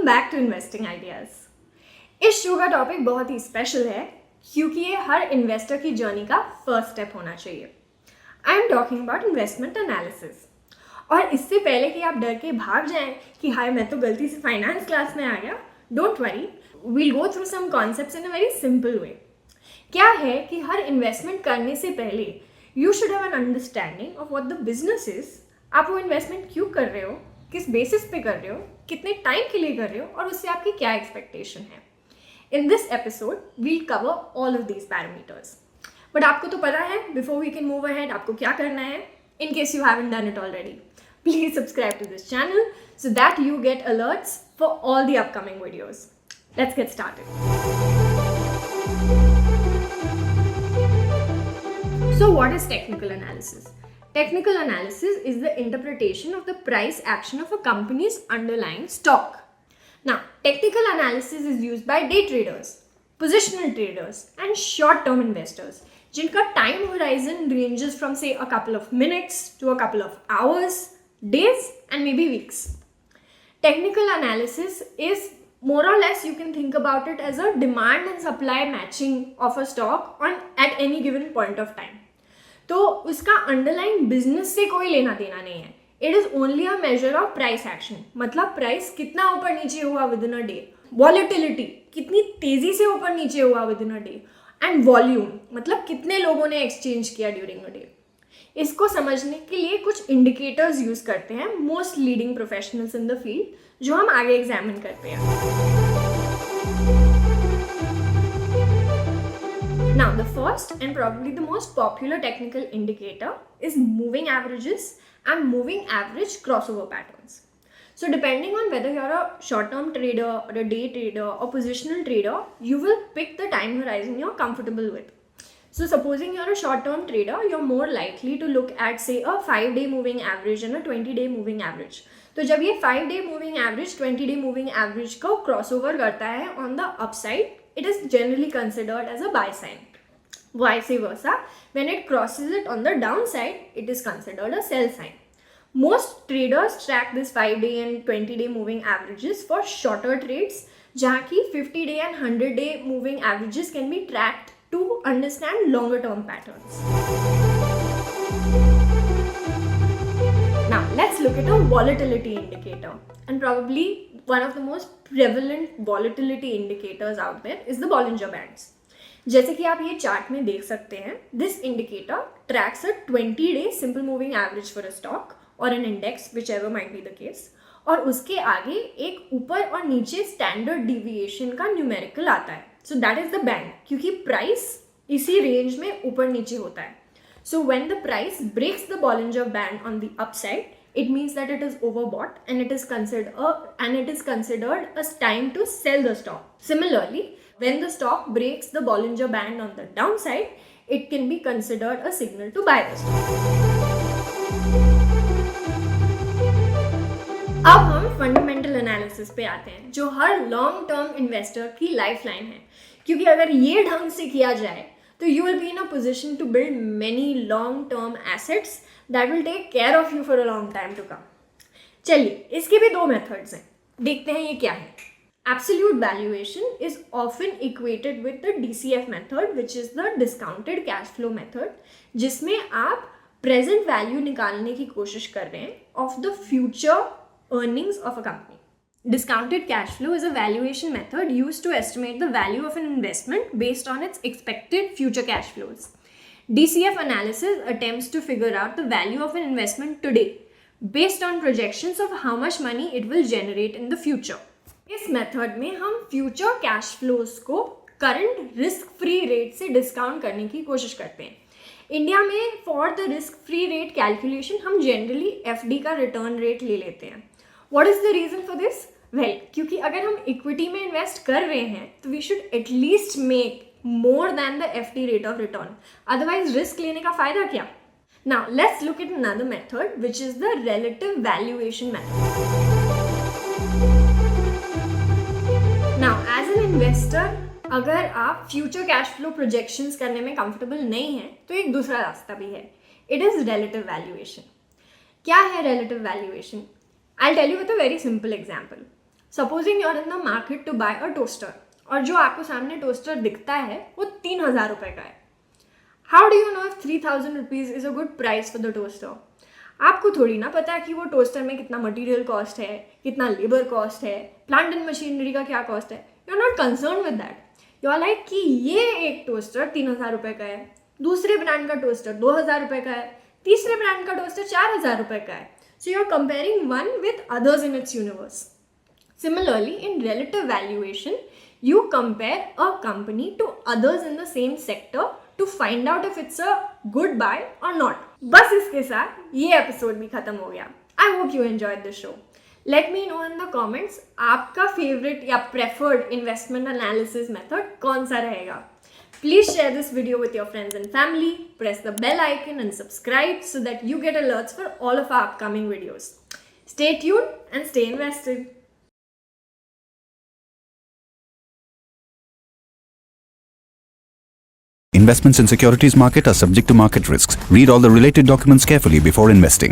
Welcome back to investing ideas. इस show का topic बहुत ही स्पेशल है क्योंकि ये हर इन्वेस्टर की जर्नी का फर्स्ट स्टेप होना चाहिए। I am talking about investment analysis. और इससे पहले कि आप डर के भाग जाएं कि हाय मैं तो गलती से फाइनेंस क्लास में आ गया, don't worry, we'll go through some concepts in a very simple way. क्या है कि हर इन्वेस्टमेंट करने से पहले you should have an understanding of what the business is. आप वो इन्वेस्टमेंट क्यों कर रहे हो, किस बेसिस पे कर रहे हो, कितने टाइम के लिए कर रहे हो और उससे आपकी क्या एक्सपेक्टेशन है। In this episode we'll cover all of these parameters. But आपको तो पता है before we can move ahead आपको क्या करना है। In case you haven't done it already, please subscribe to this channel so that you get alerts for all the upcoming videos. Let's get started. So what is technical analysis? Technical analysis is the interpretation of the price action of a company's underlying stock. Now, technical analysis is used by day traders, positional traders, and short-term investors, जिनका time horizon ranges from say a couple of minutes to a couple of hours, days, and maybe weeks. Technical analysis is more or less you can think about it as a demand and supply matching of a stock at any given point of time. तो उसका underline business से कोई लेना देना नहीं है। It is only a measure of price action, मतलब price कितना ऊपर नीचे हुआ with in a day, volatility कितनी तेजी से ऊपर नीचे हुआ with in a day, and volume मतलब कितने लोगों ने एक्सचेंज किया ड्यूरिंग अ डे। इसको समझने के लिए कुछ इंडिकेटर्स यूज करते हैं most leading professionals in the field, जो हम आगे एग्जामिन करते हैं। Now, the first and probably the most popular technical indicator is moving averages and moving average crossover patterns. So, depending on whether you're a short-term trader or a day trader or positional trader, you will pick the time horizon you're comfortable with. So, supposing you're a short-term trader, you're more likely to look at say a 5-day moving average and a 20-day moving average. तो जब ये 5-day moving average 20-day moving average को crossover करता है on the upside, it is generally considered as a buy sign. Vice versa, when it crosses it on the downside, it is considered a sell sign. Most traders track this 5-day and 20-day moving averages for shorter trades, जहाँ की 50-day and 100-day moving averages can be tracked to understand longer term patterns. Now, let's look at a volatility indicator, and probably one of the most prevalent volatility indicators out there is the Bollinger Bands. जैसे कि आप ये chart में देख सकते हैं, this indicator tracks a 20-day simple moving average for a stock और an index which ever might be the case, और उसके आगे एक ऊपर और नीचे स्टैंडर्ड डिविएशन का न्यूमेरिकल आता है। So that is the band, क्योंकि प्राइस इसी रेंज में ऊपर नीचे होता है। So when the price breaks the Bollinger band on the upside, it means that it is overbought and it is considered a time to sell the stock. Similarly, when the stock breaks the Bollinger Band on the downside, it can be considered a signal to buy the stock. अब हम fundamental analysis पे आते हैं, जो हर long term investor की lifeline है, क्योंकि अगर ये ढंग से किया जाए तो you will be in a position to build many long-term assets that will take care of you for a long time to come. चलिए, इसके भी दो मेथड्स हैं, देखते हैं ये क्या है। Absolute valuation is often equated with the DCF method, which is the discounted cash flow method, जिसमें आप present value निकालने की कोशिश कर रहे हैं of the future earnings of a company. Discounted cash flow is a valuation method used to estimate the value of an investment based on its expected future cash flows. DCF analysis attempts to figure out the value of an investment today based on projections of how much money it will generate in the future. इस method में हम future cash flows को current risk free rate से discount करने की कोशिश करते हैं। इंडिया में for the risk free rate calculation हम जनरली FD का रिटर्न रेट ले लेते हैं। What is the reason for this? Well, क्योंकि अगर हम इक्विटी में इन्वेस्ट कर रहे हैं तो we should at least make more than the FD rate of return, otherwise risk लेने का फायदा क्या। Now, let's look at another method, which is the relative valuation method. Now, as an investor, अगर आप फ्यूचर कैश फ्लो प्रोजेक्शंस करने में comfortable नहीं हैं तो एक दूसरा रास्ता भी है, इट इज़ रिलेटिव वैल्यूएशन। क्या है relative valuation? I'll tell you with a very simple example. Supposing you are in the market to buy a toaster, और जो आपको सामने टोस्टर दिखता है वो 3,000 रुपये का है. How do you know if 3,000 rupees is a good price for the toaster? आपको थोड़ी ना पता है कि वो टोस्टर में कितना मटेरियल कॉस्ट है, कितना लेबर कॉस्ट है, प्लांट एंड मशीनरी का क्या कॉस्ट है. You are not concern with that. You are like कि ये एक टोस्टर 3,000 रुपये का है, दूसरे ब्रांड का टोस्टर 2,000 रुपये का है, तीसरे ब्रांड का टोस्टर 4,000 रुपये का है. So you are comparing one with others in its universe. Similarly, in relative valuation, you compare a company to others in the same sector to find out if it's a good buy or not. बस इसके साथ ये episode भी खत्म हो गया. I hope you enjoyed the show. Let me know in the comments आपका favorite या preferred investment analysis method कौन सा रहेगा. Please share this video with your friends and family. Press the bell icon and subscribe so that you get alerts for all of our upcoming videos. Stay tuned and stay invested. Investments in securities market are subject to market risks. Read all the related documents carefully before investing.